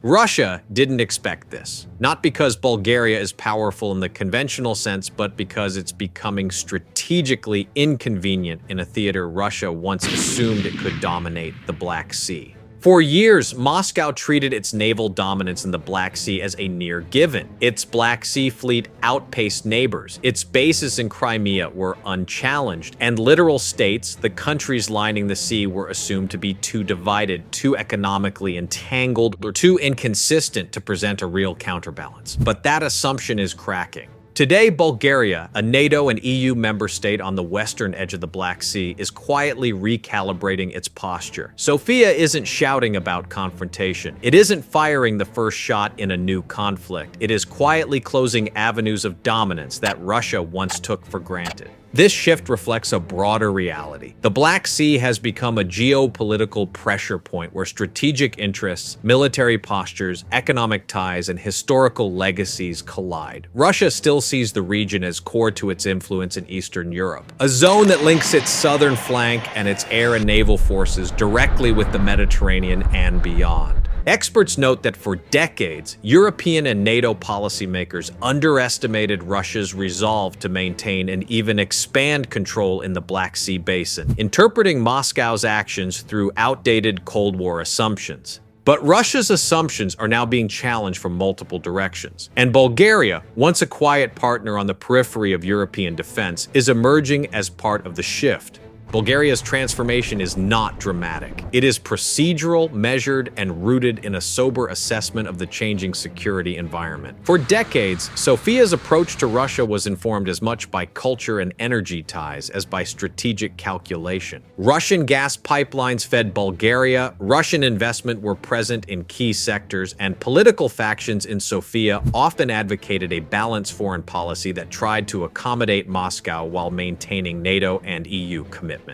Russia didn't expect this, not because Bulgaria is powerful in the conventional sense, but because it's becoming strategically inconvenient in a theater Russia once assumed it could dominate, the Black Sea. For years, Moscow treated its naval dominance in the Black Sea as a near given. Its Black Sea fleet outpaced neighbors. Its bases in Crimea were unchallenged, and littoral states, the countries lining the sea, were assumed to be too divided, too economically entangled, or too inconsistent to present a real counterbalance. But that assumption is cracking. Today, Bulgaria, a NATO and EU member state on the western edge of the Black Sea, is quietly recalibrating its posture. Sofia isn't shouting about confrontation. It isn't firing the first shot in a new conflict. It is quietly closing avenues of dominance that Russia once took for granted. This shift reflects a broader reality. The Black Sea has become a geopolitical pressure point where strategic interests, military postures, economic ties, and historical legacies collide. Russia still sees the region as core to its influence in Eastern Europe, a zone that links its southern flank and its air and naval forces directly with the Mediterranean and beyond. Experts note that for decades, European and NATO policymakers underestimated Russia's resolve to maintain and even expand control in the Black Sea basin, interpreting Moscow's actions through outdated Cold War assumptions. But Russia's assumptions are now being challenged from multiple directions. And Bulgaria, once a quiet partner on the periphery of European defense, is emerging as part of the shift. Bulgaria's transformation is not dramatic. It is procedural, measured, and rooted in a sober assessment of the changing security environment. For decades, Sofia's approach to Russia was informed as much by culture and energy ties as by strategic calculation. Russian gas pipelines fed Bulgaria, Russian investment were present in key sectors, and political factions in Sofia often advocated a balanced foreign policy that tried to accommodate Moscow while maintaining NATO and EU commitments.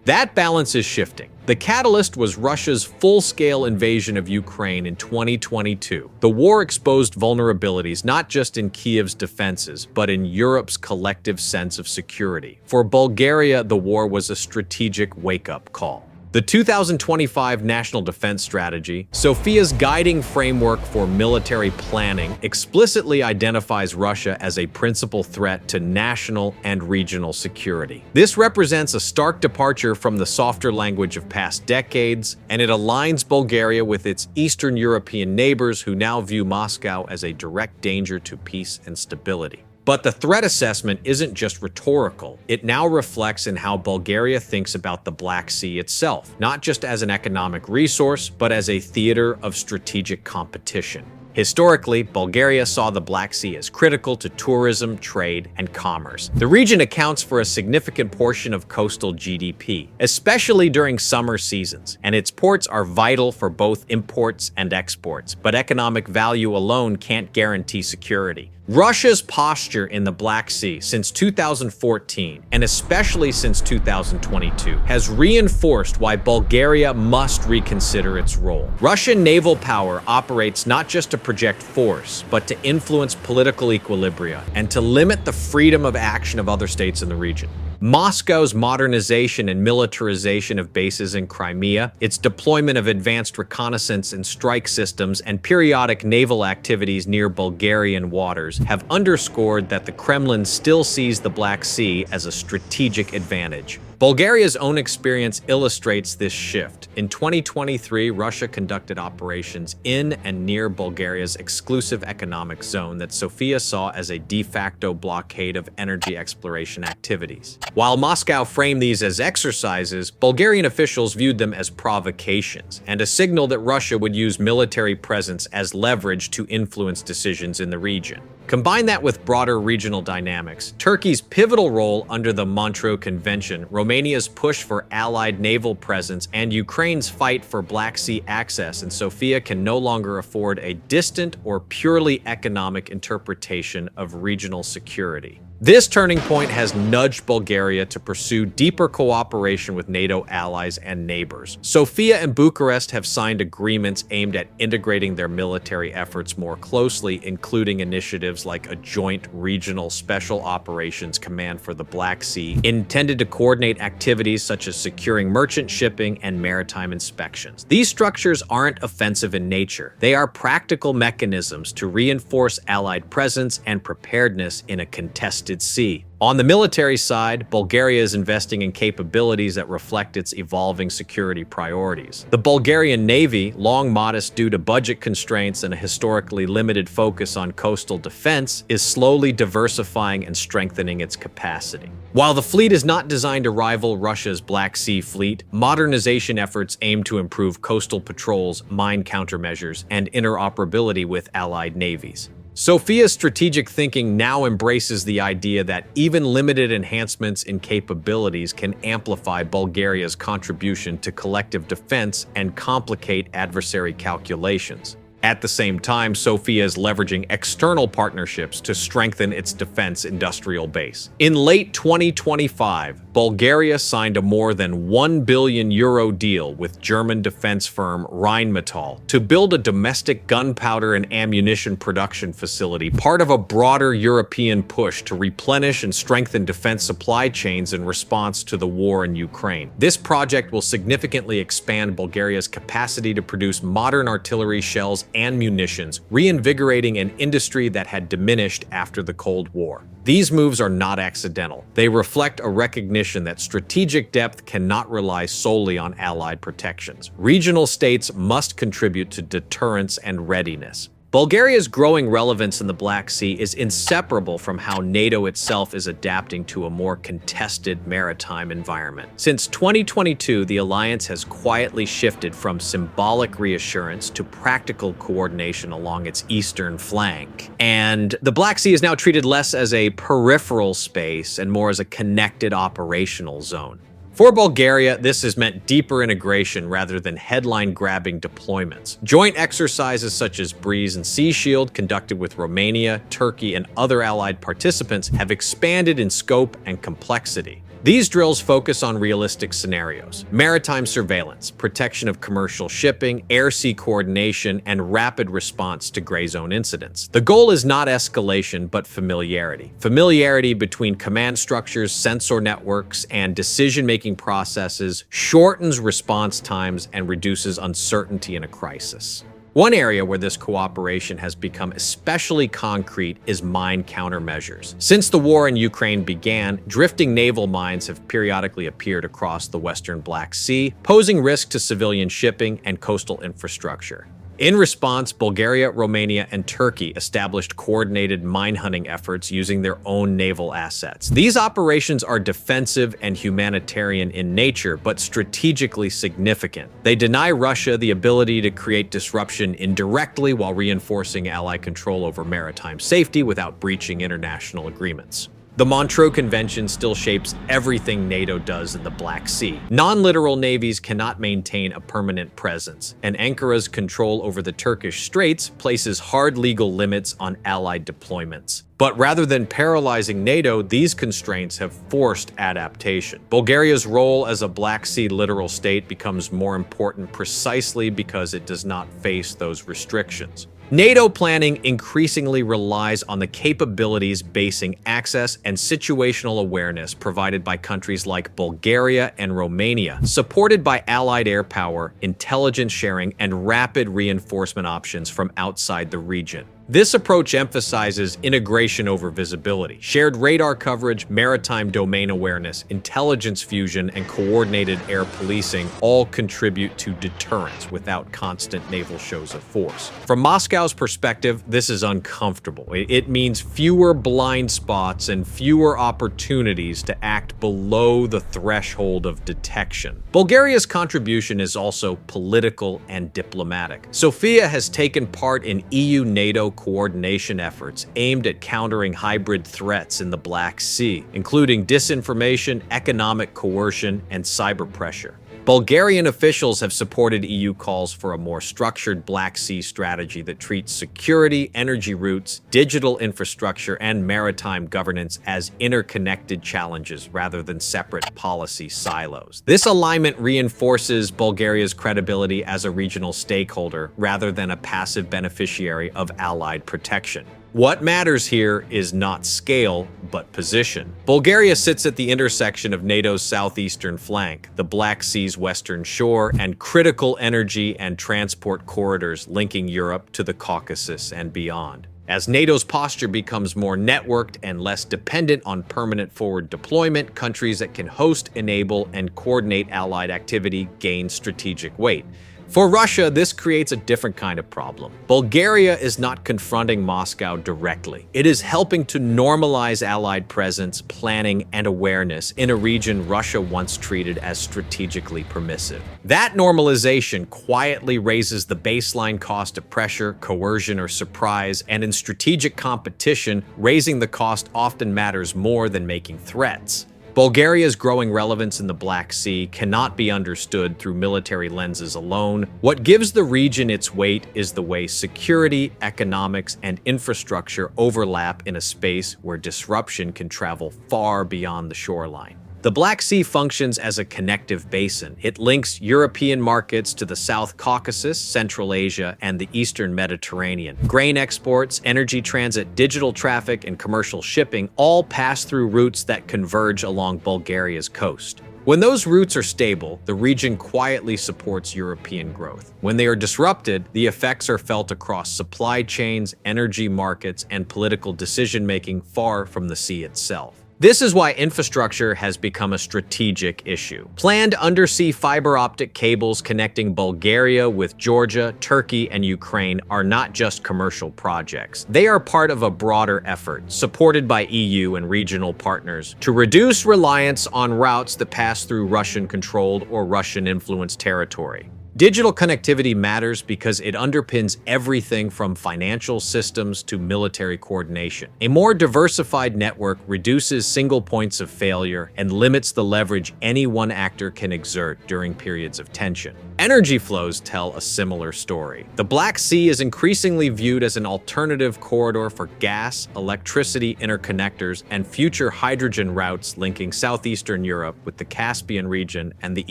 That balance is shifting. The catalyst was Russia's full-scale invasion of Ukraine in 2022. The war exposed vulnerabilities not just in Kiev's defenses, but in Europe's collective sense of security. For Bulgaria, the war was a strategic wake-up call. The 2025 National Defense Strategy, Sofia's guiding framework for military planning, explicitly identifies Russia as a principal threat to national and regional security. This represents a stark departure from the softer language of past decades, and it aligns Bulgaria with its Eastern European neighbors who now view Moscow as a direct danger to peace and stability. But the threat assessment isn't just rhetorical. It now reflects in how Bulgaria thinks about the Black Sea itself, not just as an economic resource, but as a theater of strategic competition. Historically, Bulgaria saw the Black Sea as critical to tourism, trade, and commerce. The region accounts for a significant portion of coastal GDP, especially during summer seasons, and its ports are vital for both imports and exports, but economic value alone can't guarantee security. Russia's posture in the Black Sea since 2014, and especially since 2022, has reinforced why Bulgaria must reconsider its role. Russian naval power operates not just to project force, but to influence political equilibria and to limit the freedom of action of other states in the region. Moscow's modernization and militarization of bases in Crimea, its deployment of advanced reconnaissance and strike systems, and periodic naval activities near Bulgarian waters have underscored that the Kremlin still sees the Black Sea as a strategic advantage. Bulgaria's own experience illustrates this shift. In 2023, Russia conducted operations in and near Bulgaria's exclusive economic zone that Sofia saw as a de facto blockade of energy exploration activities. While Moscow framed these as exercises, Bulgarian officials viewed them as provocations and a signal that Russia would use military presence as leverage to influence decisions in the region. Combine that with broader regional dynamics, Turkey's pivotal role under the Montreux Convention, Romania's push for allied naval presence, and Ukraine's fight for Black Sea access, and Sofia can no longer afford a distant or purely economic interpretation of regional security. This turning point has nudged Bulgaria to pursue deeper cooperation with NATO allies and neighbors. Sofia and Bucharest have signed agreements aimed at integrating their military efforts more closely, including initiatives like a joint regional special operations command for the Black Sea, intended to coordinate activities such as securing merchant shipping and maritime inspections. These structures aren't offensive in nature. They are practical mechanisms to reinforce Allied presence and preparedness in a contested sea. On the military side, Bulgaria is investing in capabilities that reflect its evolving security priorities. The Bulgarian Navy, long modest due to budget constraints and a historically limited focus on coastal defense, is slowly diversifying and strengthening its capacity. While the fleet is not designed to rival Russia's Black Sea fleet, modernization efforts aim to improve coastal patrols, mine countermeasures, and interoperability with allied navies. Sofia's strategic thinking now embraces the idea that even limited enhancements in capabilities can amplify Bulgaria's contribution to collective defense and complicate adversary calculations. At the same time, Sofia is leveraging external partnerships to strengthen its defense industrial base. In late 2025, Bulgaria signed a more than €1 billion deal with German defense firm Rheinmetall to build a domestic gunpowder and ammunition production facility, part of a broader European push to replenish and strengthen defense supply chains in response to the war in Ukraine. This project will significantly expand Bulgaria's capacity to produce modern artillery shells and munitions, reinvigorating an industry that had diminished after the Cold War. These moves are not accidental. They reflect a recognition that strategic depth cannot rely solely on allied protections. Regional states must contribute to deterrence and readiness. Bulgaria's growing relevance in the Black Sea is inseparable from how NATO itself is adapting to a more contested maritime environment. Since 2022, the alliance has quietly shifted from symbolic reassurance to practical coordination along its eastern flank. And the Black Sea is now treated less as a peripheral space and more as a connected operational zone. For Bulgaria, this has meant deeper integration rather than headline-grabbing deployments. Joint exercises such as Breeze and Sea Shield, conducted with Romania, Turkey, and other allied participants, have expanded in scope and complexity. These drills focus on realistic scenarios: maritime surveillance, protection of commercial shipping, air-sea coordination, and rapid response to gray zone incidents. The goal is not escalation, but familiarity. Familiarity between command structures, sensor networks, and decision-making processes shortens response times and reduces uncertainty in a crisis. One area where this cooperation has become especially concrete is mine countermeasures. Since the war in Ukraine began, drifting naval mines have periodically appeared across the western Black Sea, posing risk to civilian shipping and coastal infrastructure. In response, Bulgaria, Romania, and Turkey established coordinated mine hunting efforts using their own naval assets. These operations are defensive and humanitarian in nature, but strategically significant. They deny Russia the ability to create disruption indirectly while reinforcing ally control over maritime safety without breaching international agreements. The Montreux Convention still shapes everything NATO does in the Black Sea. Non-littoral navies cannot maintain a permanent presence, and Ankara's control over the Turkish Straits places hard legal limits on allied deployments. But rather than paralyzing NATO, these constraints have forced adaptation. Bulgaria's role as a Black Sea littoral state becomes more important precisely because it does not face those restrictions. NATO planning increasingly relies on the capabilities basing access and situational awareness provided by countries like Bulgaria and Romania, supported by allied air power, intelligence sharing, and rapid reinforcement options from outside the region. This approach emphasizes integration over visibility. Shared radar coverage, maritime domain awareness, intelligence fusion, and coordinated air policing all contribute to deterrence without constant naval shows of force. From Moscow's perspective, this is uncomfortable. It means fewer blind spots and fewer opportunities to act below the threshold of detection. Bulgaria's contribution is also political and diplomatic. Sofia has taken part in EU-NATO coordination efforts aimed at countering hybrid threats in the Black Sea, including disinformation, economic coercion, and cyber pressure. Bulgarian officials have supported EU calls for a more structured Black Sea strategy that treats security, energy routes, digital infrastructure, and maritime governance as interconnected challenges rather than separate policy silos. This alignment reinforces Bulgaria's credibility as a regional stakeholder rather than a passive beneficiary of Allied protection. What matters here is not scale, but position. Bulgaria sits at the intersection of NATO's southeastern flank, the Black Sea's western shore, and critical energy and transport corridors linking Europe to the Caucasus and beyond. As NATO's posture becomes more networked and less dependent on permanent forward deployment, countries that can host, enable, and coordinate Allied activity gain strategic weight. For Russia, this creates a different kind of problem. Bulgaria is not confronting Moscow directly. It is helping to normalize Allied presence, planning, and awareness in a region Russia once treated as strategically permissive. That normalization quietly raises the baseline cost of pressure, coercion, or surprise, and in strategic competition, raising the cost often matters more than making threats. Bulgaria's growing relevance in the Black Sea cannot be understood through military lenses alone. What gives the region its weight is the way security, economics, and infrastructure overlap in a space where disruption can travel far beyond the shoreline. The Black Sea functions as a connective basin. It links European markets to the South Caucasus, Central Asia, and the Eastern Mediterranean. Grain exports, energy transit, digital traffic, and commercial shipping all pass through routes that converge along Bulgaria's coast. When those routes are stable, the region quietly supports European growth. When they are disrupted, the effects are felt across supply chains, energy markets, and political decision-making far from the sea itself. This is why infrastructure has become a strategic issue. Planned undersea fiber optic cables connecting Bulgaria with Georgia, Turkey, and Ukraine are not just commercial projects. They are part of a broader effort, supported by EU and regional partners, to reduce reliance on routes that pass through Russian-controlled or Russian-influenced territory. Digital connectivity matters because it underpins everything from financial systems to military coordination. A more diversified network reduces single points of failure and limits the leverage any one actor can exert during periods of tension. Energy flows tell a similar story. The Black Sea is increasingly viewed as an alternative corridor for gas, electricity interconnectors, and future hydrogen routes linking southeastern Europe with the Caspian region and the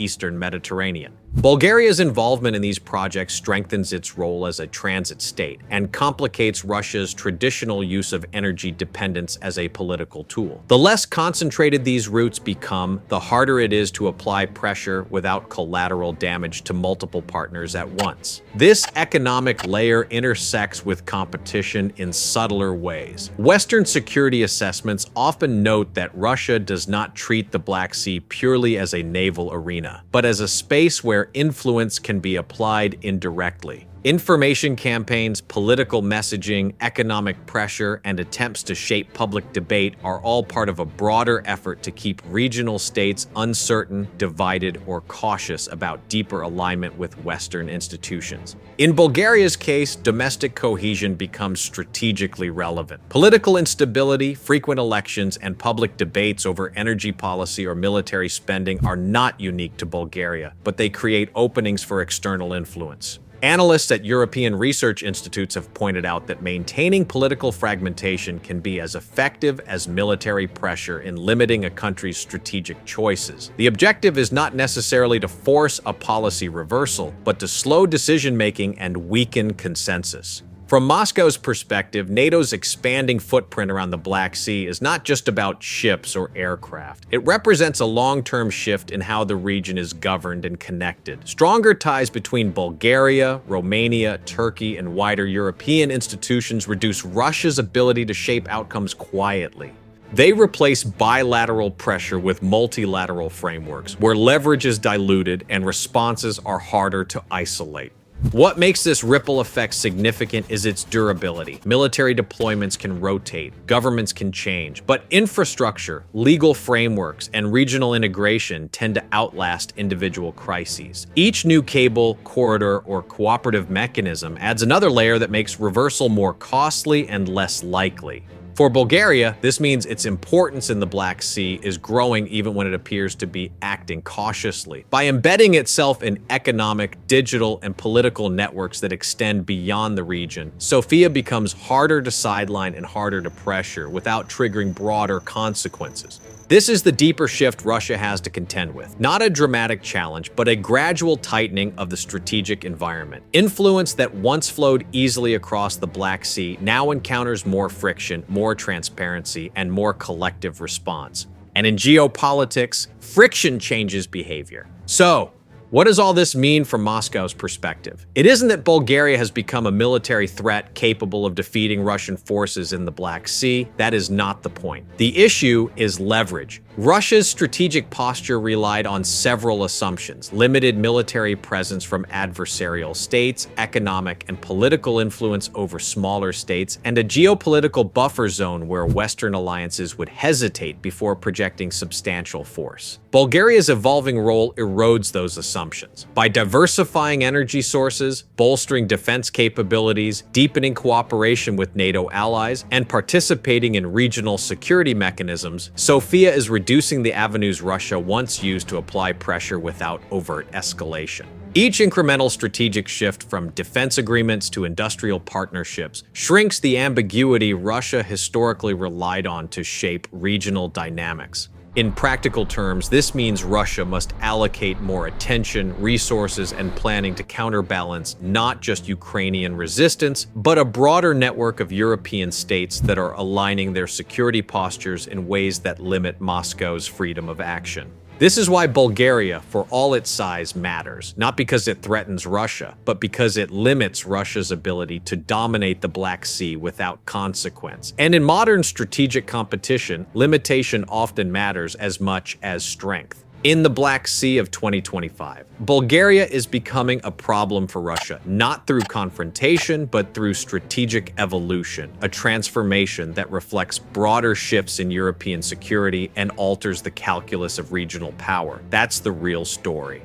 eastern Mediterranean. Bulgaria's involvement in these projects strengthens its role as a transit state and complicates Russia's traditional use of energy dependence as a political tool. The less concentrated these routes become, the harder it is to apply pressure without collateral damage to multiple partners at once. This economic layer intersects with competition in subtler ways. Western security assessments often note that Russia does not treat the Black Sea purely as a naval arena, but as a space where influence can be applied indirectly. Information campaigns, political messaging, economic pressure, and attempts to shape public debate are all part of a broader effort to keep regional states uncertain, divided, or cautious about deeper alignment with Western institutions. In Bulgaria's case, domestic cohesion becomes strategically relevant. Political instability, frequent elections, and public debates over energy policy or military spending are not unique to Bulgaria, but they create openings for external influence. Analysts at European research institutes have pointed out that maintaining political fragmentation can be as effective as military pressure in limiting a country's strategic choices. The objective is not necessarily to force a policy reversal, but to slow decision-making and weaken consensus. From Moscow's perspective, NATO's expanding footprint around the Black Sea is not just about ships or aircraft. It represents a long-term shift in how the region is governed and connected. Stronger ties between Bulgaria, Romania, Turkey, and wider European institutions reduce Russia's ability to shape outcomes quietly. They replace bilateral pressure with multilateral frameworks, where leverage is diluted and responses are harder to isolate. What makes this ripple effect significant is its durability. Military deployments can rotate, governments can change, but infrastructure, legal frameworks, and regional integration tend to outlast individual crises. Each new cable, corridor, or cooperative mechanism adds another layer that makes reversal more costly and less likely. For Bulgaria, this means its importance in the Black Sea is growing even when it appears to be acting cautiously. By embedding itself in economic, digital, and political networks that extend beyond the region, Sofia becomes harder to sideline and harder to pressure without triggering broader consequences. This is the deeper shift Russia has to contend with. Not a dramatic challenge, but a gradual tightening of the strategic environment. Influence that once flowed easily across the Black Sea now encounters more friction, more transparency, and more collective response. And in geopolitics, friction changes behavior. So, what does all this mean from Moscow's perspective? It isn't that Bulgaria has become a military threat capable of defeating Russian forces in the Black Sea. That is not the point. The issue is leverage. Russia's strategic posture relied on several assumptions: limited military presence from adversarial states, economic and political influence over smaller states, and a geopolitical buffer zone where Western alliances would hesitate before projecting substantial force. Bulgaria's evolving role erodes those assumptions. By diversifying energy sources, bolstering defense capabilities, deepening cooperation with NATO allies, and participating in regional security mechanisms, Sofia is reducing the avenues Russia once used to apply pressure without overt escalation. Each incremental strategic shift from defense agreements to industrial partnerships shrinks the ambiguity Russia historically relied on to shape regional dynamics. In practical terms, this means Russia must allocate more attention, resources, and planning to counterbalance not just Ukrainian resistance, but a broader network of European states that are aligning their security postures in ways that limit Moscow's freedom of action. This is why Bulgaria, for all its size, matters, not because it threatens Russia, but because it limits Russia's ability to dominate the Black Sea without consequence. And in modern strategic competition, limitation often matters as much as strength. In the Black Sea of 2025, Bulgaria is becoming a problem for Russia, not through confrontation, but through strategic evolution, a transformation that reflects broader shifts in European security and alters the calculus of regional power. That's the real story.